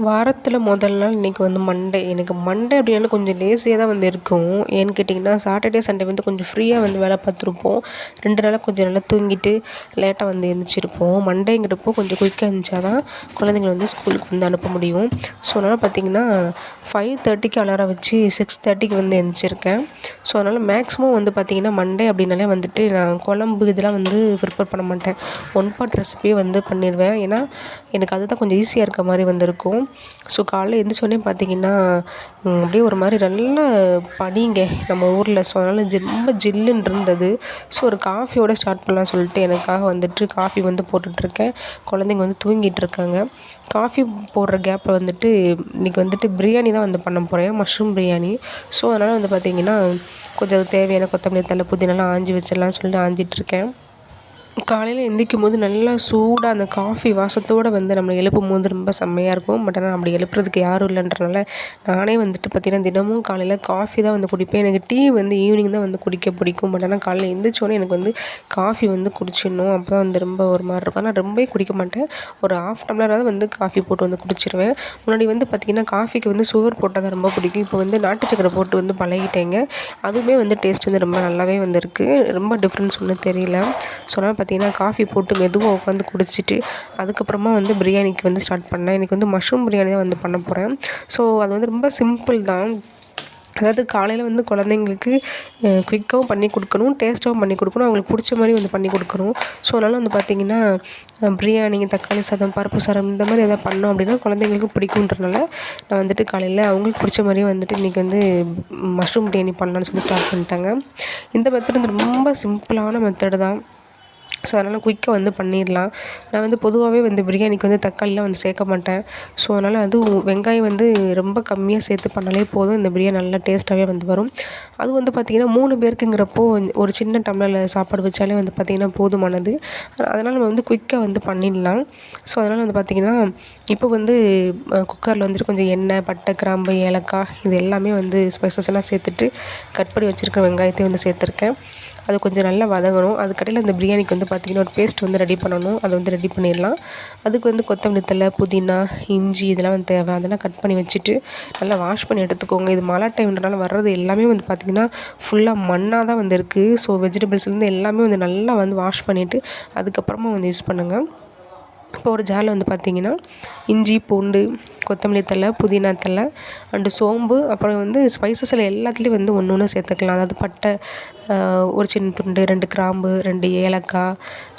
வாரத்தில் முதல் நாள் இன்றைக்கி வந்து மண்டே. எனக்கு மண்டே அப்படின்னாலே கொஞ்சம் லேசியாக தான் வந்து இருக்கும். ஏன்னு கேட்டிங்கன்னா, சாட்டர்டே, சண்டே வந்து கொஞ்சம் ஃப்ரீயாக வந்து வேலை பார்த்துருப்போம். 2 நாளாக கொஞ்சம் நல்லா தூங்கிட்டு லேட்டாக வந்து எழுந்திரிச்சிருப்போம். மண்டேங்கிறப்போ கொஞ்சம் குயிக்காக எழுந்திரிச்சா தான் குழந்தைங்கள வந்து ஸ்கூலுக்கு வந்து அனுப்ப முடியும். ஸோ அதனால் பார்த்திங்கன்னா 5:30க்கு அலாரம் வச்சு 6:30க்கு வந்து எழுந்திரிச்சிருக்கேன். ஸோ அதனால் மேக்ஸிமம் வந்து பார்த்திங்கன்னா மண்டே அப்படின்னாலே வந்துட்டு நான் குழம்பு இதெல்லாம் வந்து ப்ரிப்பேர் பண்ண மாட்டேன். ஒன் பாட் ரெசிபியே வந்து பண்ணிடுவேன். ஏன்னா எனக்கு அதுதான் கொஞ்சம் ஈஸியாக இருக்க மாதிரி வந்து இருக்கும். ஸோ காலைல எழுந்திரிச்சோடனே பார்த்திங்கன்னா அப்படியே ஒரு மாதிரி நல்ல பனிங்க நம்ம ஊரில். ஸோ அதனால் ரொம்ப ஜில்லுன்னு இருந்தது. ஸோ ஒரு காஃபியோடு ஸ்டார்ட் பண்ணலாம்னு சொல்லிட்டு எனக்காக வந்துட்டு காஃபி வந்து போட்டுட்ருக்கேன். குழந்தைங்க வந்து தூங்கிட்டு இருக்காங்க. காஃபி போடுற கேப்பில் வந்துட்டு இன்றைக்கி வந்துட்டு பிரியாணி தான் வந்து பண்ண போகிறேன், மஷ்ரூம் பிரியாணி. ஸோ அதனால் வந்து பார்த்திங்கன்னா கொஞ்சம் தேவையான கொத்தமல்லி தழை புதினாலாம் ஆஞ்சி வச்சிடலாம்னு சொல்லிட்டு ஆஞ்சிட்ருக்கேன். காலையில் எந்திரிக்கும்போது நல்லா சூடாக அந்த காஃபி வாசத்தோடு வந்து நம்மளை எழுப்பும்போது ரொம்ப செம்மையாக இருக்கும். பட் ஆனால் அப்படி எழுப்புறதுக்கு யாரும் இல்லைன்றனால நானே வந்துட்டு பார்த்திங்கன்னா தினமும் காலையில் காஃபி தான் வந்து குடிப்பேன். எனக்கு டீ வந்து ஈவினிங் தான் வந்து குடிக்க பிடிக்கும். பட் ஆனால் காலையில் எந்திரிச்சோடனே எனக்கு வந்து காஃபி வந்து குடிச்சிடணும். அப்போ தான் வந்து ரொம்ப ஒரு மாதிரி இருக்கும். ஆனால் ரொம்பவே குடிக்க மாட்டேன். ஒரு 1/2 டம்ளராவது வந்து காஃபி போட்டு வந்து குடிச்சிடுவேன். முன்னாடி வந்து பார்த்திங்கன்னா காஃபிக்கு வந்து சுகர் போட்டால் தான் ரொம்ப பிடிக்கும். இப்போ வந்து நாட்டு சக்கரை போட்டு வந்து பழகிட்டேங்க. அதுவுமே வந்து டேஸ்ட் வந்து ரொம்ப நல்லாவே வந்திருக்கு. ரொம்ப டிஃப்ரென்ஸ் ஒன்றும் தெரியல. ஸோ அதனால் பார்த்திங்கன்னா காஃபி போட்டு மெதுவாக உட்காந்து குடிச்சிட்டு அதுக்கப்புறமா வந்து பிரியாணிக்கு வந்து ஸ்டார்ட் பண்ணேன். இன்றைக்கி வந்து மஷ்ரூம் பிரியாணி தான் வந்து பண்ண போகிறேன். ஸோ அது வந்து ரொம்ப சிம்பிள் தான். அதாவது காலையில் வந்து குழந்தைங்களுக்கு குயிக்காகவும் பண்ணி கொடுக்கணும், டேஸ்ட்டாகவும் பண்ணி கொடுக்கணும், அவங்களுக்கு பிடிச்ச மாதிரி வந்து பண்ணி கொடுக்கணும். ஸோ அதனால் வந்து பார்த்திங்கன்னா பிரியாணி, தக்காளி சாதம், பருப்பு சாதம் இந்த மாதிரி எதாவது பண்ணோம் அப்படின்னா குழந்தைங்களுக்கு பிடிக்குன்றனால நான் வந்துட்டு காலையில் அவங்களுக்கு பிடிச்ச மாதிரியே வந்துட்டு இன்றைக்கி வந்து மஷ்ரூம் பிரியாணி பண்ணலான்னு சொல்லி ஸ்டார்ட் பண்ணிட்டாங்க. இந்த மெத்தட் வந்து ரொம்ப சிம்பிளான மெத்தடு தான். ஸோ அதனால் குயிக்காக வந்து பண்ணிடலாம். நான் வந்து பொதுவாகவே வந்து பிரியாணிக்கு வந்து தக்காளிலாம் வந்து சேர்க்க மாட்டேன். ஸோ அதனால் அதுவும் வெங்காயம் வந்து ரொம்ப கம்மியாக சேர்த்து பண்ணாலே போதும், இந்த பிரியாணி நல்லா டேஸ்ட்டாகவே வந்து வரும். அது வந்து பார்த்திங்கன்னா 3 பேருக்குங்கிறப்போ ஒரு சின்ன டம்ளரில் சாப்பாடு வச்சாலே வந்து பார்த்திங்கன்னா போதுமானது. அதனால் நம்ம வந்து குயிக்காக வந்து பண்ணிடலாம். ஸோ அதனால் வந்து பார்த்திங்கன்னா இப்போ வந்து குக்கரில் வந்துட்டு கொஞ்சம் எண்ணெய், பட்டை, கிராம்பு, ஏலக்காய் இது எல்லாமே வந்து ஸ்பைசஸ் எல்லாம் சேர்த்துட்டு கட் பண்ணி வச்சுருக்க வெங்காயத்தையும் வந்து சேர்த்துருக்கேன். அது கொஞ்சம் நல்லா வதங்கணும். அதுக்கடையில் இந்த பிரியாணிக்கு வந்து பார்த்திங்கன்னா ஒரு பேஸ்ட் வந்து ரெடி பண்ணணும். அதை வந்து ரெடி பண்ணிடலாம். அதுக்கு வந்து கொத்தமல்லி தழை, புதினா, இஞ்சி இதெல்லாம் வந்து தேவை. அதெல்லாம் கட் பண்ணி வச்சுட்டு நல்லா வாஷ் பண்ணி எடுத்துக்கோங்க. இது மழை டைம்ன்றனால வர்றது எல்லாமே வந்து பார்த்திங்கன்னா ஃபுல்லாக மண்ணாக தான் வந்து இருக்குது. ஸோ வெஜிடபிள்ஸ்லேருந்து எல்லாமே வந்து நல்லா வந்து வாஷ் பண்ணிவிட்டு அதுக்கப்புறமா வந்து யூஸ் பண்ணுங்கள். இப்போ ஒரு ஜாரில் வந்து பார்த்திங்கன்னா இஞ்சி, பூண்டு, கொத்தமல்லி தழை, புதினா தழை அண்டு சோம்பு, அப்புறம் வந்து ஸ்பைசஸில் எல்லாத்துலேயும் வந்து ஒன்று ஒன்று சேர்த்துக்கலாம். அதாவது பட்டை ஒரு சின்ன துண்டு, 2 கிராம்பு, 2 ஏலக்காய்,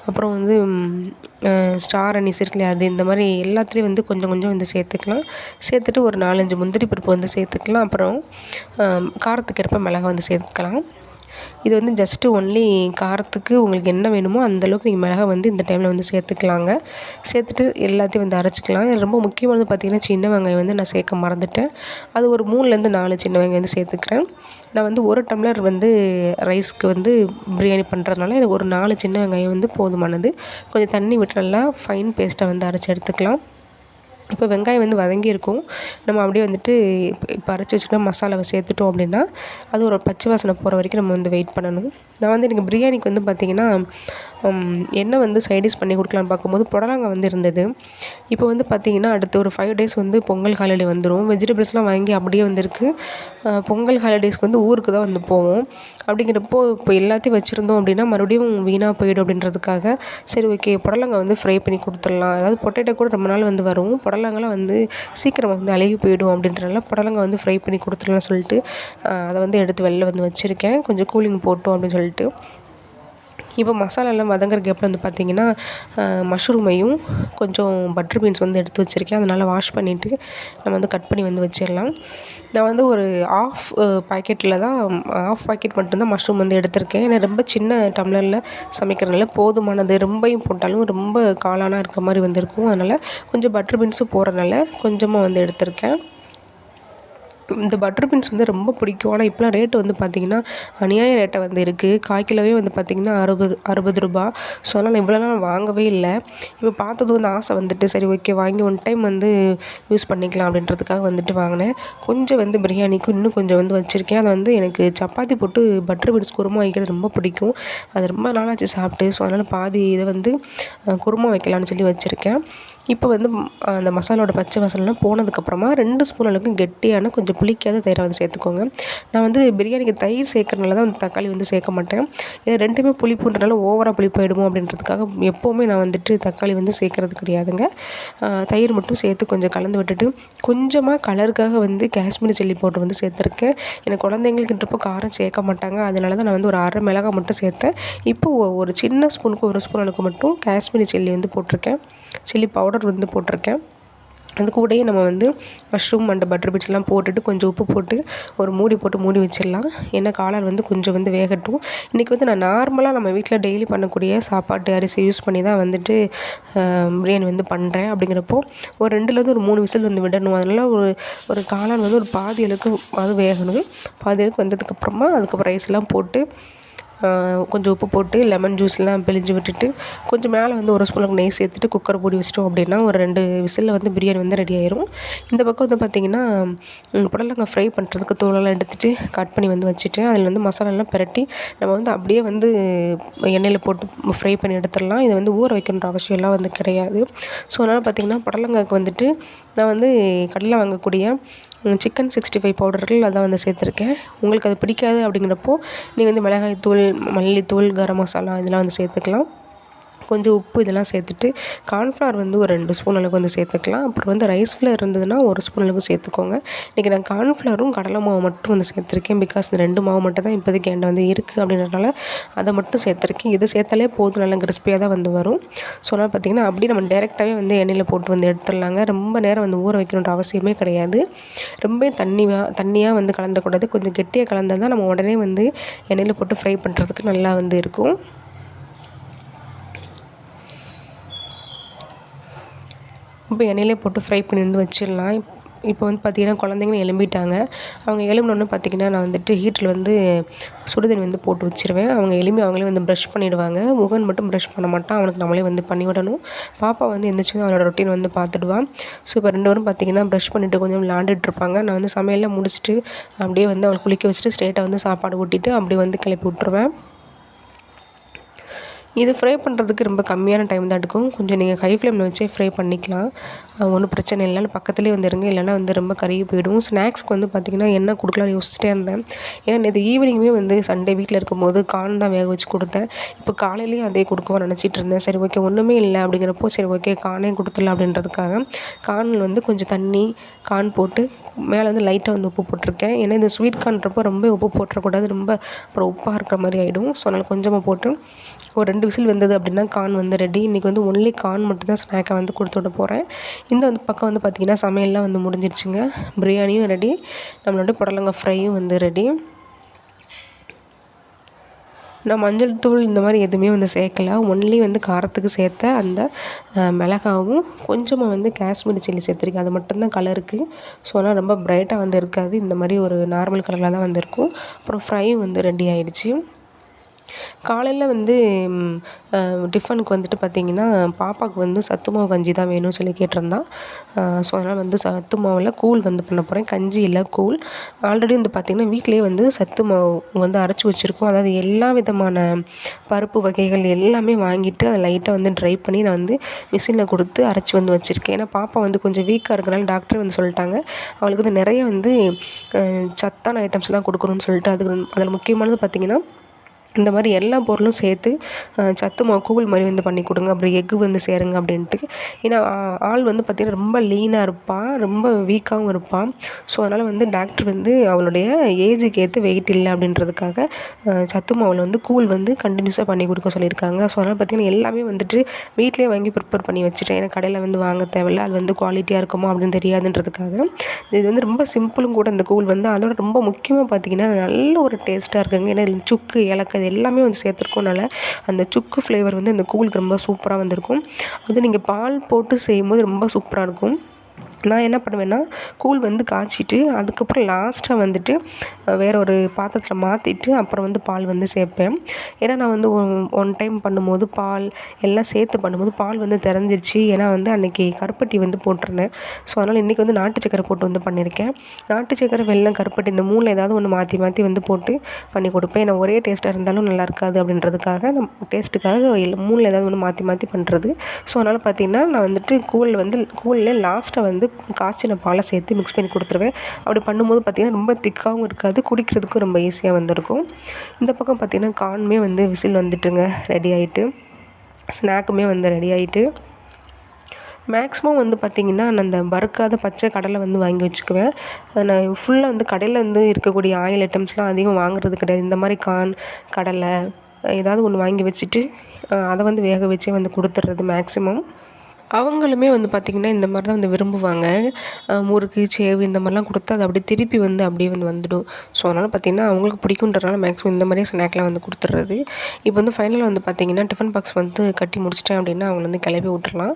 அப்புறம் வந்து ஸ்டார் அனீஸ் இருக்குல்லையா அது, இந்த மாதிரி எல்லாத்துலேயும் வந்து கொஞ்சம் கொஞ்சம் வந்து சேர்த்துக்கலாம். சேர்த்துட்டு ஒரு 4-5 முந்திரி பருப்பு வந்து சேர்த்துக்கலாம். அப்புறம் காரத்துக்கு ஏற்ப மிளகாய் வந்து சேர்த்துக்கலாம். இது வந்து ஜஸ்ட்டு ஒன்லி காரத்துக்கு உங்களுக்கு என்ன வேணுமோ அந்தளவுக்கு நீங்கள் மிளகாய் வந்து இந்த டைமில் வந்து சேர்த்துக்கலாங்க. சேர்த்துட்டு எல்லாத்தையும் வந்து அரைச்சிக்கலாம். இது ரொம்ப முக்கியமானது பார்த்திங்கன்னா சின்ன வெங்காயம் வந்து நான் சேர்க்க மறந்துட்டேன். அது ஒரு 3லேருந்து 4 சின்ன வெங்காயம் வந்து சேர்த்துக்கிறேன். நான் வந்து 1 டம்ளர் வந்து ரைஸ்க்கு வந்து பிரியாணி பண்ணுறதுனால எனக்கு ஒரு 4 சின்ன வெங்காயம் வந்து போதுமானது. கொஞ்சம் தண்ணி விட்டு நல்லா ஃபைன் பேஸ்ட்டாக வந்து அரைச்சி எடுத்துக்கலாம். இப்போ வெங்காயம் வந்து வதங்கியிருக்கும். நம்ம அப்படியே வந்துட்டு இப்போ அரைச்சி வச்சுக்கிட்ட மசாலாவை சேர்த்துட்டோம் அப்படின்னா அது ஒரு பச்சை வாசனை போகிற வரைக்கும் நம்ம வந்து வெயிட் பண்ணணும். நான் வந்து எனக்கு பிரியாணிக்கு வந்து பார்த்திங்கன்னா என்ன வந்து சைடிஷ் பண்ணி கொடுக்கலான்னு பார்க்கும்போது புடலங்காய் வந்து இருந்தது. இப்போ வந்து பார்த்திங்கன்னா அடுத்து ஒரு 5 டேஸ் வந்து பொங்கல் ஹாலிடே வந்துடும். வெஜிடபிள்ஸ்லாம் வாங்கி அப்படியே வந்துருக்கு. பொங்கல் ஹாலிடேஸ்க்கு வந்து ஊருக்கு தான் வந்து போவோம். அப்படிங்கிறப்போ இப்போ எல்லாத்தையும் வச்சுருந்தோம் அப்படின்னா மறுபடியும் வீணாக போயிடும் அப்படின்றதுக்காக சரி ஓகே புடலங்காய் வந்து ஃப்ரை பண்ணி கொடுத்துடலாம். அதாவது பொட்டேட்டோ கூட ரொம்ப நாள் வந்து வரும், புடலங்காய்லாம் வந்து சீக்கிரமாக வந்து அழுகி போயிடும் அப்படின்றனால புடலங்காய் வந்து ஃப்ரை பண்ணி கொடுத்துடலாம்னு சொல்லிட்டு அதை வந்து எடுத்து வெளில வந்து வச்சுருக்கேன். கொஞ்சம் கூலிங் போட்டோம் அப்படின்னு சொல்லிட்டு. இப்போ மசாலாலாம் வதங்குற கேப்பில் வந்து பார்த்திங்கன்னா மஷ்ரூமையும் கொஞ்சம் பட்டர் பீன்ஸ் வந்து எடுத்து வச்சுருக்கேன். அதனால் வாஷ் பண்ணிவிட்டு நம்ம வந்து கட் பண்ணி வந்து வச்சிடலாம். நான் வந்து ஒரு ஆஃப் பாக்கெட் மட்டும்தான் மஷ்ரூம் வந்து எடுத்திருக்கேன். ஏன்னா ரொம்ப சின்ன டம்ளரில் சமைக்கிறதுனால போதுமானது. ரொம்பையும் போட்டாலும் ரொம்ப காளானாக இருக்கிற மாதிரி வந்திருக்கும். அதனால் கொஞ்சம் பட்டர் பீன்ஸும் போடுறதுனால கொஞ்சமாக வந்து எடுத்திருக்கேன். இந்த பட்டர் பீன்ஸ் வந்து ரொம்ப பிடிக்கும். ஆனால் இப்போலாம் ரேட்டு வந்து பார்த்திங்கன்னா அநியாய ரேட்டை வந்து இருக்குது. கால் கிலோவே வந்து பார்த்திங்கன்னா 60 ரூபா. ஸோ அதனால் நான் இவ்வளோ நாள் வாங்கவே இல்லை. இப்போ பார்த்தது வந்து ஆசை வந்துட்டு சரி ஓகே வாங்கி ஒன் டைம் வந்து யூஸ் பண்ணிக்கலாம் அப்படின்றதுக்காக வந்துட்டு வாங்கினேன். கொஞ்சம் வந்து பிரியாணிக்கும் இன்னும் கொஞ்சம் வந்து வச்சுருக்கேன். அதை வந்து எனக்கு சப்பாத்தி போட்டு பட்டர் பீன்ஸ் குருமா வைக்கிறது ரொம்ப பிடிக்கும். அது ரொம்ப நாளாச்சு சாப்பிட்டு. ஸோ அதனால் பாதி இதை வந்து குருமா வைக்கலான்னு சொல்லி வச்சுருக்கேன். இப்போ வந்து அந்த மசாலாவோட பச்சை வாசனைலாம் போனதுக்கப்புறமா 2 ஸ்பூன் அளவுக்கு கெட்டியான கொஞ்சம் புளிக்காத தயிரை வந்து சேர்த்துக்கோங்க. நான் வந்து பிரியாணிக்கு தயிர் சேர்க்கறனால தான் வந்து தக்காளி வந்து சேர்க்க மாட்டேன். ஏன்னா 2மே புளிப்புன்றனால ஓவராக புளிப்பாயிடுமோ அப்படின்றதுக்காக எப்போவுமே நான் வந்துட்டு தக்காளி வந்து சேர்க்கறது கிடையாதுங்க. தயிர் மட்டும் சேர்த்து கொஞ்சம் கலந்து விட்டுட்டு கொஞ்சமாக கலருக்காக வந்து காஷ்மீரி சில்லி பவுடர் வந்து சேர்த்துருக்கேன். எனக்கு குழந்தைங்களுக்குன்றப்போ காரம் சேர்க்க மாட்டாங்க. அதனால தான் நான் வந்து ஒரு அரை மிளகாய் மட்டும் சேர்த்தேன். இப்போது ஒரு சின்ன ஸ்பூனுக்கு 1 ஸ்பூன் அளவுக்கு மட்டும் காஷ்மீரி சில்லி வந்து போட்டிருக்கேன். சில்லி பவுடர் வந்து போட்டிருக்கேன். அது கூடயே நம்ம வந்து மஷ்ரூம் அண்ட் பட்டர் பீன்ஸ்லாம் போட்டுட்டு கொஞ்சம் உப்பு போட்டு ஒரு மூடி போட்டு மூடி வச்சிடலாம். ஏன்னா காளான் வந்து கொஞ்சம் வந்து வேகட்டும். இன்றைக்கி வந்து நான் நார்மலாக நம்ம வீட்டில் டெய்லி பண்ணக்கூடிய சாப்பாட்டு அரிசி யூஸ் பண்ணி தான் வந்துட்டு பிரியாணி வந்து பண்ணுறேன். அப்படிங்கிறப்போ ஒரு 2லேருந்து ஒரு 3 விசில் வந்து விடணும். அதனால் ஒரு காளான் வந்து ஒரு பாதி அளவுக்கு அது வேகணும். பாதி அளவுக்கு வந்ததுக்கப்புறமா அதுக்கப்புறம் ரைஸ்லாம் போட்டு கொஞ்சம் உப்பு போட்டு லெமன் ஜூஸ்லாம் பிழிஞ்சு விட்டுட்டு கொஞ்சம் மேலே வந்து 1 ஸ்பூன் நெய் சேர்த்துட்டு குக்கரை மூடி வச்சிட்டோம் அப்படின்னா ஒரு 2 விசிலில் வந்து பிரியாணி வந்து ரெடி ஆயிரும். இந்த பக்கம் வந்து பார்த்திங்கன்னா புடலங்காய் ஃப்ரை பண்ணுறதுக்கு தோலெல்லாம் எடுத்துகிட்டு கட் பண்ணி வந்து வச்சுட்டேன். அதில் வந்து மசாலாலாம் பிரட்டி நம்ம வந்து அப்படியே வந்து எண்ணெயில் போட்டு ஃப்ரை பண்ணி எடுத்துடலாம். இதை வந்து ஊற வைக்கணுன்ற அவசியம்லாம் வந்து கிடையாது. ஸோ அதனால் பார்த்திங்கன்னா புடலங்காய்க்கு வந்துட்டு நான் வந்து கடையில் வாங்கக்கூடிய சிக்கன் 65 பவுடர்கள் அதான் வந்து சேர்த்துருக்கேன். உங்களுக்கு அது பிடிக்காது அப்படிங்கிறப்போ நீங்கள் வந்து மிளகாய்த்தூள், மல்லித்தூள், கரம் மசாலா இதெல்லாம் வந்து சேர்த்துக்கலாம். கொஞ்சம் உப்பு இதெல்லாம் சேர்த்துட்டு கார்ன்ஃப்ளவர் வந்து ஒரு 2 ஸ்பூன் அளவுக்கு வந்து சேர்த்துக்கலாம். அப்புறம் வந்து ரைஸ் ஃப்ளவர் இருந்ததுன்னா 1 ஸ்பூன் அளவுக்கு சேர்த்துக்கோங்க. இன்றைக்கி நான் கார்ன்ஃப்ளவரும் கடலை மாவு மட்டும் வந்து சேர்த்துருக்கேன். பிகாஸ் இந்த 2 மாவு மட்டும் தான் இப்போதைக்கு என்கிட்ட வந்து இருக்குது அப்படின்றனால அதை மட்டும் சேர்த்துருக்கேன். இது சேர்த்தாலே போதும், நல்லா கிறிஸ்பியாக தான் வந்து வரும். ஸோ அதனால் பார்த்திங்கன்னா அப்படியே நம்ம டேரெக்டாகவே வந்து எண்ணெயில் போட்டு வந்து எடுத்துடலாங்க. ரொம்ப நேரம் வந்து ஊற வைக்கணுன்ற அவசியமே கிடையாது. ரொம்ப தண்ணியாக வந்து கலந்துக்கூடாது. கொஞ்சம் கெட்டியாக கலந்தால் தான் நம்ம உடனே வந்து எண்ணெயில் போட்டு ஃப்ரை பண்ணுறதுக்கு நல்லா வந்து இருக்கும். இப்போ எண்ணெயிலே போட்டு ஃப்ரை பண்ணி வந்து வச்சிடலாம். இப்போ வந்து பார்த்திங்கன்னா குழந்தைங்களும் எழும்பிட்டாங்க. அவங்க எழும்பினோன்னே பார்த்திங்கன்னா நான் வந்துட்டு ஹீட்டில் வந்து சுடுதண்ணி வந்து போட்டு வச்சுருவேன். அவங்க எழும்பி அவங்களே வந்து ப்ரஷ் பண்ணிவிடுவாங்க. முகன் மட்டும் ப்ரஷ் பண்ண மாட்டான். அவனுக்கு நம்மளே வந்து பண்ணி விடணும். பாப்பா வந்து எந்திரிச்சு அவனோட ரொட்டீன் வந்து பார்த்துடுவான். ஸோ இப்போ 2 பேரும் பார்த்திங்கன்னா ப்ரஷ் பண்ணிவிட்டு கொஞ்சம் விளாண்டுட்ருப்பாங்க. நான் வந்து சமையல்லாம் முடிச்சுட்டு அப்படியே வந்து அவங்களை குளிக்க வச்சுட்டு ஸ்ட்ரெயிட்டாக வந்து சாப்பாடு ஊட்டிட்டு அப்படியே வந்து கிளப்பி விட்ருவேன். இது ஃப்ரை பண்ணுறதுக்கு ரொம்ப கம்மியான டைம் தான் எடுக்கும். கொஞ்சம் நீங்கள் ஹை ஃப்ளேமில் வச்சே ஃப்ரை பண்ணிக்கலாம். ஒன்றும் பிரச்சனை இல்லைன்னு பக்கத்துலேயே வந்துடுங்க. இல்லைனா வந்து ரொம்ப கருகி போயிடும். ஸ்நாக்ஸ்க்கு வந்து பார்த்திங்கன்னா என்ன கொடுக்கலான்னு யோசிச்சிட்டே இருந்தேன். ஏன்னா நேற்று ஈவினிங்குமே வந்து சண்டே வீட்டில் இருக்கும்போது கார்ன் தான் வேக வச்சு கொடுத்தேன். இப்போ காலையிலேயும் அதே கொடுக்கவும் நினச்சிட்டு இருந்தேன். சரி ஓகே ஒன்றுமே இல்லை அப்படிங்கிறப்போ சரி ஓகே கார்னே கொடுத்துடலாம் அப்படின்றதுக்காக கார்னில் வந்து கொஞ்சம் தண்ணி கார்ன் போட்டு மேலே வந்து லைட்டாக வந்து உப்பு போட்டிருக்கேன். ஏன்னா இந்த ஸ்வீட் கார்ன்றப்போ ரொம்ப உப்பு போட்டுறக்கூடாது. ரொம்ப அப்புறம் உப்பாக இருக்கிற மாதிரி ஆகிடும். ஸோ அதனால் கொஞ்சமாக போட்டு ஒரு 2 விசில் வெந்தது அப்படின்னா கார்ன் வந்து ரெடி. இன்றைக்கி வந்து ஒன்லி கார்ன் மட்டும் தான் ஸ்நாக்காக வந்து கொடுத்து விட போகிறேன். இந்த வந்து பக்கம் வந்து பார்த்திங்கன்னா சமையல்லாம் வந்து முடிஞ்சிருச்சுங்க. பிரியாணியும் ரெடி, நம்மளோட புடலங்காய் ஃப்ரையும் வந்து ரெடி. நான் மஞ்சள் தூள் இந்த மாதிரி எதுவுமே வந்து சேர்க்கல. ஒன்லி வந்து காரத்துக்கு சேர்த்த அந்த மிளகாவும் கொஞ்சமாக வந்து காஷ்மீரி சில்லி சேர்த்துருக்கேன். அது மட்டும்தான் கலருக்கு. ஸோ அதனால் ரொம்ப பிரைட்டாக வந்து இருக்காது. இந்த மாதிரி ஒரு நார்மல் கலரில் தான் வந்து இருக்கும். அப்புறம் ஃப்ரையும் வந்து ரெடி ஆகிடுச்சு. காலையில் வந்து டிஃபனுக்கு வந்துட்டு பார்த்திங்கன்னா பாப்பாவுக்கு வந்து சத்து மாவு கஞ்சி தான் வேணும்னு சொல்லி கேட்டிருந்தான். ஸோ அதனால் வந்து சத்து மாவில் கூழ் வந்து பண்ண போகிறேன். கஞ்சி இல்லை கூழ். ஆல்ரெடி வந்து பார்த்திங்கன்னா வீட்டிலேயே வந்து சத்து மாவு வந்து அரைச்சி வச்சுருக்கோம். அதாவது எல்லா விதமான பருப்பு வகைகள் எல்லாமே வாங்கிட்டு அதை லைட்டாக வந்து ட்ரை பண்ணி நான் வந்து மிஷினில் கொடுத்து அரைச்சி வந்து வச்சுருக்கேன். ஏன்னா பாப்பா வந்து கொஞ்சம் வீக்காக இருக்கிறனால டாக்டர் வந்து சொல்லிட்டாங்க அவளுக்கு வந்து நிறைய வந்து சத்தான ஐட்டம்ஸ்லாம் கொடுக்கணும்னு சொல்லிட்டு அதில் முக்கியமானது பார்த்திங்கன்னா இந்த மாதிரி எல்லா பொருளும் சேர்த்து சத்து மாவு கூழ் மாதிரி வந்து பண்ணி கொடுங்க. அப்புறம் எக்கு வந்து சேருங்க அப்படின்ட்டு. ஏன்னா ஆள் வந்து பார்த்திங்கன்னா ரொம்ப லீனாக இருப்பாள், ரொம்ப வீக்காகவும் இருப்பாள். ஸோ அதனால் வந்து டாக்டர் வந்து அவளுடைய ஏஜுக்கு ஏற்ற வெயிட் இல்லை அப்படின்றதுக்காக சத்து மாவில் வந்து கூழ் வந்து கண்டினியூஸாக பண்ணி கொடுக்க சொல்லியிருக்காங்க. ஸோ அதனால் பார்த்திங்கன்னா எல்லாமே வந்துட்டு வீட்டிலே வாங்கி ப்ரிப்பேர் பண்ணி வச்சுட்டேன். ஏன்னா கடையில் வந்து வாங்க தேவையில்லை, அது வந்து குவாலிட்டியாக இருக்குமா அப்படின்னு தெரியாதுன்றதுக்காக. இது வந்து ரொம்ப சிம்பிளும் கூட இந்த கூழ் வந்து. அதோட ரொம்ப முக்கியமாக பார்த்திங்கன்னா நல்ல ஒரு டேஸ்ட்டாக இருக்குங்க. ஏன்னா சுக்கு ஏலக்காய் எல்லாமே வந்து சேர்த்துருக்கோனால அந்த சுக்கு ஃப்ளேவர் வந்து இந்த கூழுக்கு ரொம்ப சூப்பராக வந்திருக்கும். அது நீங்கள் பால் போட்டு செய்யும்போது ரொம்ப சூப்பராக இருக்கும். நான் என்ன பண்ணுவேன்னா கூழ் வந்து காய்ச்சிட்டு அதுக்கப்புறம் லாஸ்ட்டாக வந்துட்டு வேறு ஒரு பாத்திரத்தில் மாற்றிட்டு அப்புறம் வந்து பால் வந்து சேர்ப்பேன். ஏன்னா நான் வந்து ஒன் டைம் பண்ணும்போது பால் எல்லாம் சேர்த்து பண்ணும்போது பால் வந்து திரஞ்சிருச்சு. ஏன்னா வந்து அன்றைக்கி கருப்பட்டி வந்து போட்டிருந்தேன். ஸோ அதனால் இன்றைக்கி வந்து நாட்டு சக்கரை போட்டு வந்து பண்ணியிருக்கேன். நாட்டு சக்கரை, வெல்லம், கருப்பட்டி இந்த 3ல் ஏதாவது ஒன்று மாற்றி மாற்றி வந்து போட்டு பண்ணி கொடுப்பேன். ஏன்னா ஒரே டேஸ்ட்டாக இருந்தாலும் நல்லா இருக்காது அப்படின்றதுக்காக டேஸ்ட்டுக்காக 3ல் ஏதாவது ஒன்று மாற்றி மாற்றி பண்ணுறது. ஸோ அதனால் பார்த்திங்கன்னா நான் வந்துட்டு கூழில் லாஸ்ட்டாக வந்து காய்ச்சின பாலை சேர்த்து மிக்ஸ் பண்ணி கொடுத்துருவேன். அப்படி பண்ணும்போது பார்த்திங்கன்னா ரொம்ப திக்காகவும் இருக்காது, குடிக்கிறதுக்கும் ரொம்ப ஈஸியாக வந்திருக்கும். இந்த பக்கம் பார்த்திங்கன்னா கார்னுமே வந்து விசில் வந்துட்டுங்க, ரெடி ஆகிட்டு. ஸ்நாக்குமே வந்து ரெடி ஆகிட்டு. மேக்ஸிமம் வந்து பார்த்திங்கன்னா நான் அந்த வறுக்காத பச்சை கடலை வந்து வாங்கி வச்சுக்குவேன். நான் ஃபுல்லாக வந்து கடையில் வந்து இருக்கக்கூடிய ஆயில் ஐட்டம்ஸ்லாம் அதிகம் வாங்குறது கிடையாது. இந்த மாதிரி கார்ன், கடலை ஏதாவது ஒன்று வாங்கி வச்சுட்டு அதை வந்து வேக வச்சே வந்து கொடுத்துட்றது மேக்ஸிமம். அவங்களுமே வந்து பார்த்திங்கன்னா இந்த மாதிரி தான் வந்து விரும்புவாங்க. முறுக்கு, சேவு இந்த மாதிரிலாம் கொடுத்தா அது அப்படியே திருப்பி வந்து அப்படியே வந்து வந்துடும். ஸோ அதனால் பார்த்திங்கன்னா அவங்களுக்கு பிடிக்குன்றனால மேக்ஸிமம் இந்த மாதிரியே ஸ்நாக்லாம் வந்து கொடுத்துட்றது. இப்போ வந்து ஃபைனலாக வந்து பார்த்திங்கன்னா டிஃபன் பாக்ஸ் வந்து கட்டி முடிச்சிட்டேன் அப்படின்னா அவங்கள வந்து கிளப்பி விட்டுறலாம்.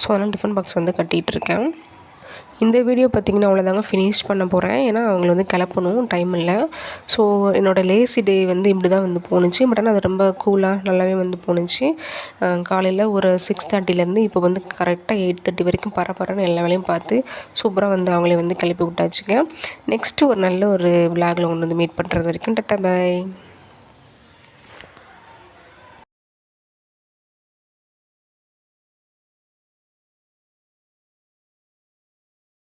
ஸோ அதனால் டிஃபன் பாக்ஸ் வந்து கட்டிகிட்ருக்கேன். இந்த வீடியோ பார்த்திங்கன்னா அவ்வளோதாங்க, ஃபினிஷ் பண்ண போகிறேன். ஏன்னா அவங்கள வந்து கிளப்பணும், டைம் இல்லை. ஸோ என்னோடய லேசி டே வந்து இப்படி தான் வந்து போணுச்சு. பட் ஆனால் அது ரொம்ப கூலாக நல்லாவே வந்து போணுச்சு. காலையில் ஒரு 6:30லேருந்து இப்போ வந்து கரெக்டாக 8:30 வரைக்கும் பரபரன்னு எல்லா வேலையும் பார்த்து சூப்பராக வந்து அவங்களே வந்து கிளப்பி விட்டாச்சுங்க. நெக்ஸ்ட்டு ஒரு நல்ல ஒரு விலாகில் ஒன்று வந்து மீட் பண்ணுறது வரைக்கும் டாட்டா பாய்.